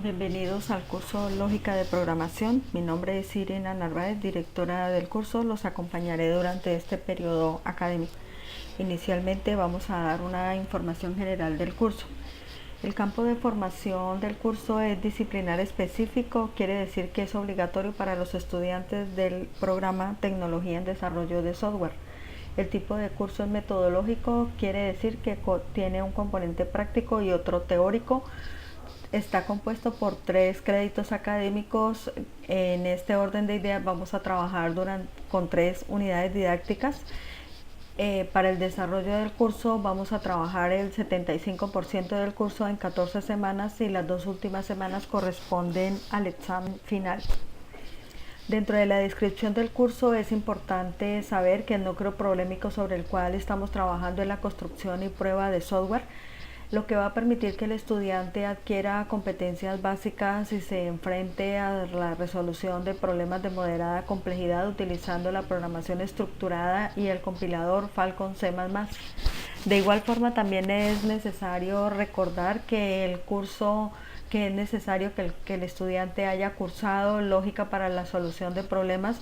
Bienvenidos al curso Lógica de Programación. Mi nombre es Irina Narváez, directora del curso. Los acompañaré durante este periodo académico. Inicialmente vamos a dar una información general del curso. El campo de formación del curso es disciplinar específico, quiere decir que es obligatorio para los estudiantes del programa Tecnología en Desarrollo de Software. El tipo de curso es metodológico, quiere decir que tiene un componente práctico y otro teórico. Está compuesto por 3 créditos académicos. En este orden de ideas vamos a trabajar con 3 unidades didácticas. Para el desarrollo del curso vamos a trabajar el 75% del curso en 14 semanas y las 2 últimas semanas corresponden al examen final. Dentro de la descripción del curso es importante saber que el núcleo problemático sobre el cual estamos trabajando es la construcción y prueba de software, lo que va a permitir que el estudiante adquiera competencias básicas y se enfrente a la resolución de problemas de moderada complejidad utilizando la programación estructurada y el compilador Falcon C++. De igual forma, también es necesario recordar que es necesario que el estudiante haya cursado lógica para la solución de problemas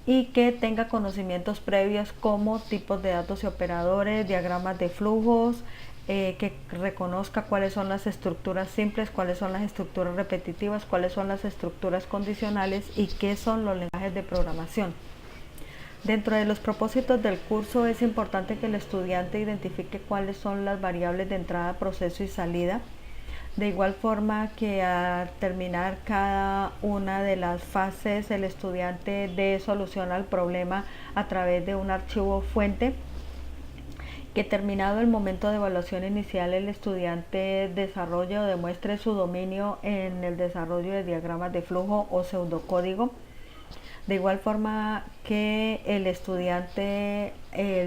y que tenga conocimientos previos como tipos de datos y operadores, diagramas de flujos, que reconozca cuáles son las estructuras simples, cuáles son las estructuras repetitivas, cuáles son las estructuras condicionales y qué son los lenguajes de programación. Dentro de los propósitos del curso es importante que el estudiante identifique cuáles son las variables de entrada, proceso y salida. De igual forma que al terminar cada una de las fases el estudiante dé solución al problema a través de un archivo fuente, que terminado el momento de evaluación inicial el estudiante desarrolle o demuestre su dominio en el desarrollo de diagramas de flujo o pseudocódigo. De igual forma que el estudiante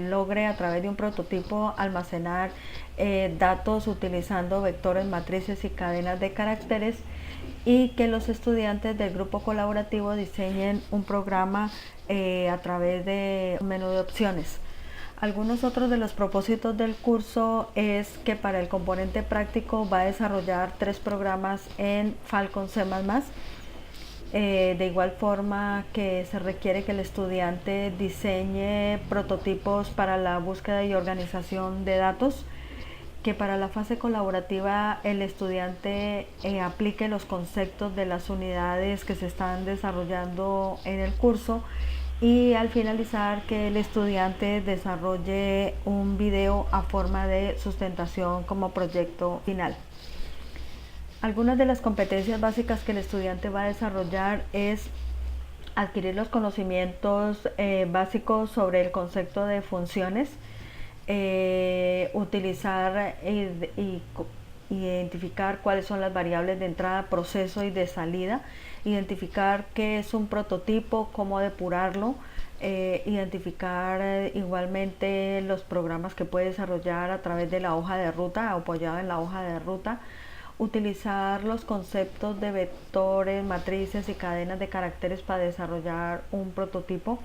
logre a través de un prototipo almacenar datos utilizando vectores, matrices y cadenas de caracteres, y que los estudiantes del grupo colaborativo diseñen un programa a través de un menú de opciones. Algunos otros de los propósitos del curso es que para el componente práctico va a desarrollar 3 programas en Falcon C++. De igual forma que se requiere que el estudiante diseñe prototipos para la búsqueda y organización de datos, que para la fase colaborativa el estudiante aplique los conceptos de las unidades que se están desarrollando en el curso, y al finalizar que el estudiante desarrolle un video a forma de sustentación como proyecto final. Algunas de las competencias básicas que el estudiante va a desarrollar es adquirir los conocimientos básicos sobre el concepto de funciones, utilizar y identificar cuáles son las variables de entrada, proceso y de salida, identificar qué es un prototipo, cómo depurarlo, identificar igualmente los programas que puede desarrollar a través de la hoja de ruta, apoyado en la hoja de ruta, utilizar los conceptos de vectores, matrices y cadenas de caracteres para desarrollar un prototipo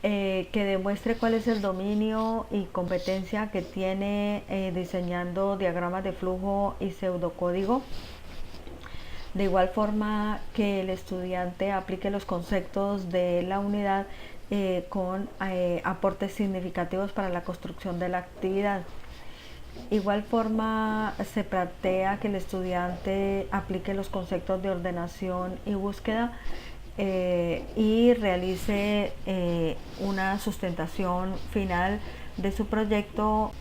que demuestre cuál es el dominio y competencia que tiene diseñando diagramas de flujo y pseudocódigo. De igual forma que el estudiante aplique los conceptos de la unidad con aportes significativos para la construcción de la actividad. Igual forma se plantea que el estudiante aplique los conceptos de ordenación y búsqueda y realice una sustentación final de su proyecto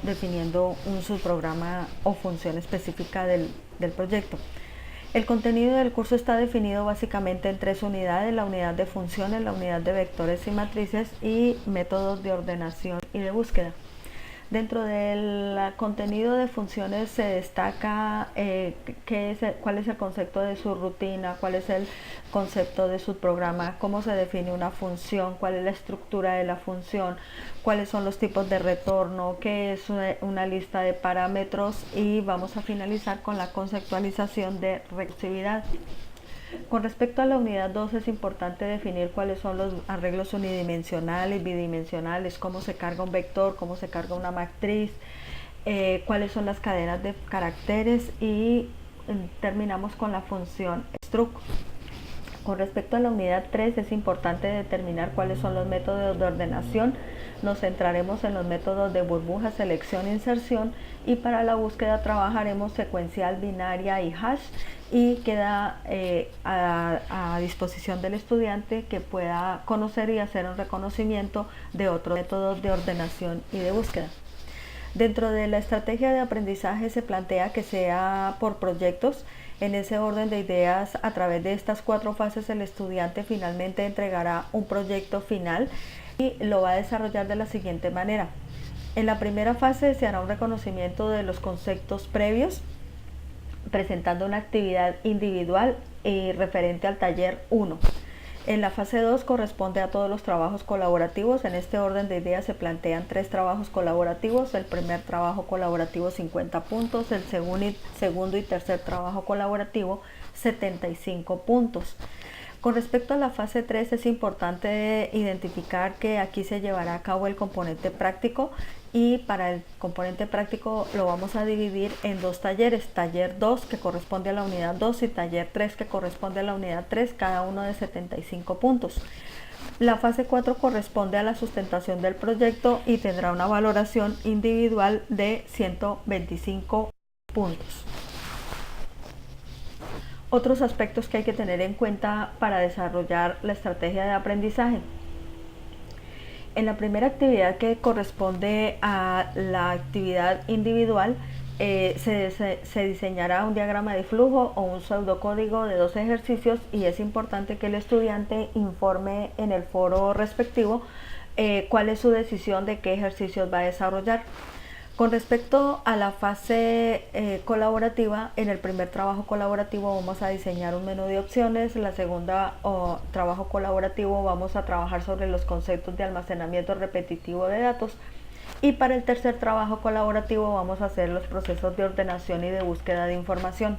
definiendo un subprograma o función específica del proyecto. El contenido del curso está definido básicamente en 3 unidades: la unidad de funciones, la unidad de vectores y matrices y métodos de ordenación y de búsqueda. Dentro del contenido de funciones se destaca cuál es el concepto de su rutina, cuál es el concepto de su programa, cómo se define una función, cuál es la estructura de la función, cuáles son los tipos de retorno, qué es una lista de parámetros, y vamos a finalizar con la conceptualización de recursividad. Con respecto a la unidad 2 es importante definir cuáles son los arreglos unidimensionales, bidimensionales, cómo se carga un vector, cómo se carga una matriz, cuáles son las cadenas de caracteres y terminamos con la función struct. Con respecto a la unidad 3 es importante determinar cuáles son los métodos de ordenación. Nos centraremos en los métodos de burbuja, selección e inserción, y para la búsqueda trabajaremos secuencial, binaria y hash, y queda a disposición del estudiante que pueda conocer y hacer un reconocimiento de otros métodos de ordenación y de búsqueda. Dentro de la estrategia de aprendizaje se plantea que sea por proyectos. En ese orden de ideas, a través de estas 4 fases, el estudiante finalmente entregará un proyecto final y lo va a desarrollar de la siguiente manera. En la primera fase se hará un reconocimiento de los conceptos previos, presentando una actividad individual y referente al taller 1. En la fase 2 corresponde a todos los trabajos colaborativos. En este orden de ideas se plantean 3 trabajos colaborativos. El primer trabajo colaborativo 50 puntos, el segundo y tercer trabajo colaborativo 75 puntos. Con respecto a la fase 3 es importante identificar que aquí se llevará a cabo el componente práctico, y para el componente práctico lo vamos a dividir en 2 talleres, taller 2 que corresponde a la unidad 2 y taller 3 que corresponde a la unidad 3, cada uno de 75 puntos. La fase 4 corresponde a la sustentación del proyecto y tendrá una valoración individual de 125 puntos. Otros aspectos que hay que tener en cuenta para desarrollar la estrategia de aprendizaje. En la primera actividad, que corresponde a la actividad individual, se diseñará un diagrama de flujo o un pseudocódigo de 2 ejercicios, y es importante que el estudiante informe en el foro respectivo cuál es su decisión de qué ejercicios va a desarrollar. Con respecto a la fase colaborativa, en el primer trabajo colaborativo vamos a diseñar un menú de opciones. La segunda trabajo colaborativo vamos a trabajar sobre los conceptos de almacenamiento repetitivo de datos. Y para el tercer trabajo colaborativo vamos a hacer los procesos de ordenación y de búsqueda de información.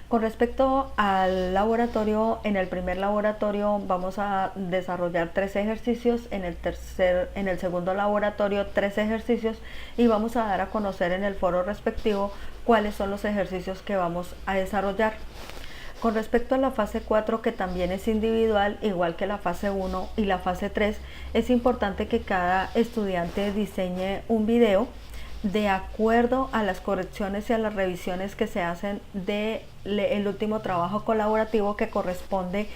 Con respecto al laboratorio, en el primer laboratorio vamos a desarrollar 3 ejercicios, en el segundo laboratorio 3 ejercicios, y vamos a dar a conocer en el foro respectivo cuáles son los ejercicios que vamos a desarrollar. Con respecto a la fase 4, que también es individual, igual que la fase 1 y la fase 3, es importante que cada estudiante diseñe un video de acuerdo a las correcciones y a las revisiones que se hacen del último trabajo colaborativo, que corresponde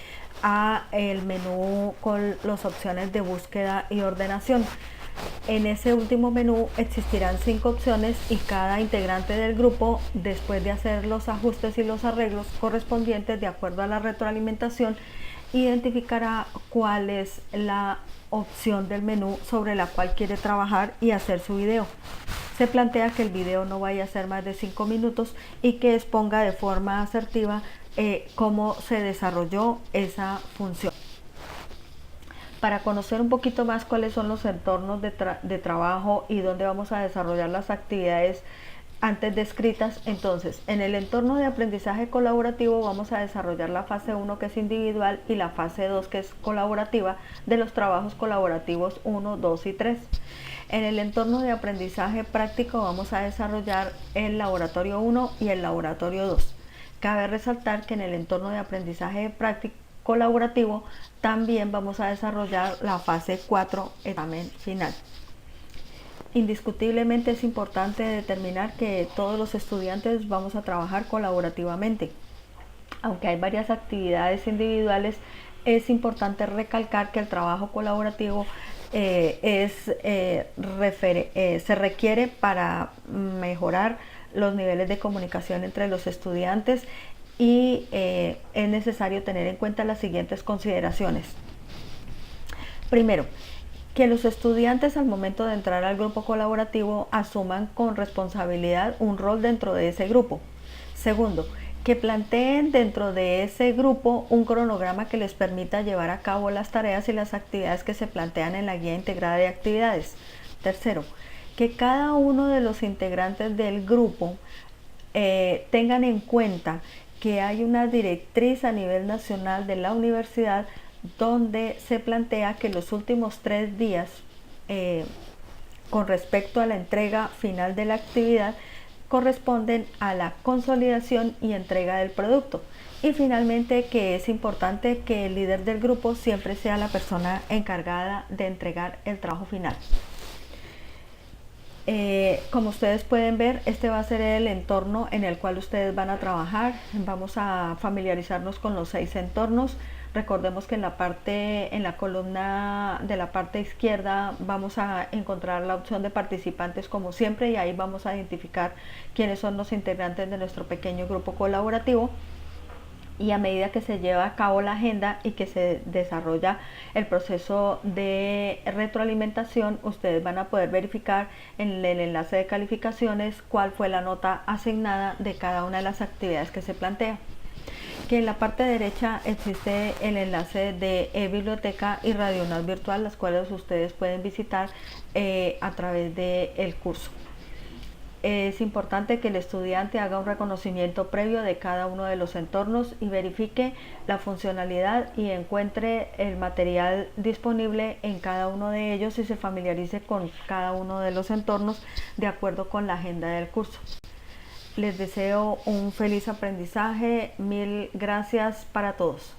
a el menú con las opciones de búsqueda y ordenación. En ese último menú existirán 5 opciones, y cada integrante del grupo, después de hacer los ajustes y los arreglos correspondientes de acuerdo a la retroalimentación, identificará cuál es la opción del menú sobre la cual quiere trabajar y hacer su video. Se plantea que el video no vaya a ser más de 5 minutos y que exponga de forma asertiva cómo se desarrolló esa función. Para conocer un poquito más cuáles son los entornos de trabajo y dónde vamos a desarrollar las actividades antes descritas, entonces, en el entorno de aprendizaje colaborativo vamos a desarrollar la fase 1, que es individual, y la fase 2, que es colaborativa, de los trabajos colaborativos 1, 2 y 3. En el entorno de aprendizaje práctico vamos a desarrollar el laboratorio 1 y el laboratorio 2. Cabe resaltar que en el entorno de aprendizaje práctico colaborativo también vamos a desarrollar la fase 4, examen final. Indiscutiblemente es importante determinar que todos los estudiantes vamos a trabajar colaborativamente. Aunque hay varias actividades individuales, es importante recalcar que el trabajo colaborativo se requiere para mejorar los niveles de comunicación entre los estudiantes, y es necesario tener en cuenta las siguientes consideraciones. Primero, que los estudiantes, al momento de entrar al grupo colaborativo, asuman con responsabilidad un rol dentro de ese grupo. Segundo, que planteen dentro de ese grupo un cronograma que les permita llevar a cabo las tareas y las actividades que se plantean en la guía integrada de actividades. Tercero, que cada uno de los integrantes del grupo tengan en cuenta que hay una directriz a nivel nacional de la universidad donde se plantea que los últimos 3 días con respecto a la entrega final de la actividad corresponden a la consolidación y entrega del producto. Y finalmente, que es importante que el líder del grupo siempre sea la persona encargada de entregar el trabajo final. Como ustedes pueden ver, este va a ser el entorno en el cual ustedes van a trabajar. Vamos a familiarizarnos con los 6 entornos. Recordemos que en la columna de la parte izquierda vamos a encontrar la opción de participantes como siempre, y ahí vamos a identificar quiénes son los integrantes de nuestro pequeño grupo colaborativo. Y a medida que se lleva a cabo la agenda y que se desarrolla el proceso de retroalimentación, ustedes van a poder verificar en el enlace de calificaciones cuál fue la nota asignada de cada una de las actividades que se plantea. Que en la parte derecha existe el enlace de e-biblioteca y radionas virtual, las cuales ustedes pueden visitar a través del curso. Es importante que el estudiante haga un reconocimiento previo de cada uno de los entornos y verifique la funcionalidad y encuentre el material disponible en cada uno de ellos y se familiarice con cada uno de los entornos de acuerdo con la agenda del curso. Les deseo un feliz aprendizaje. Mil gracias para todos.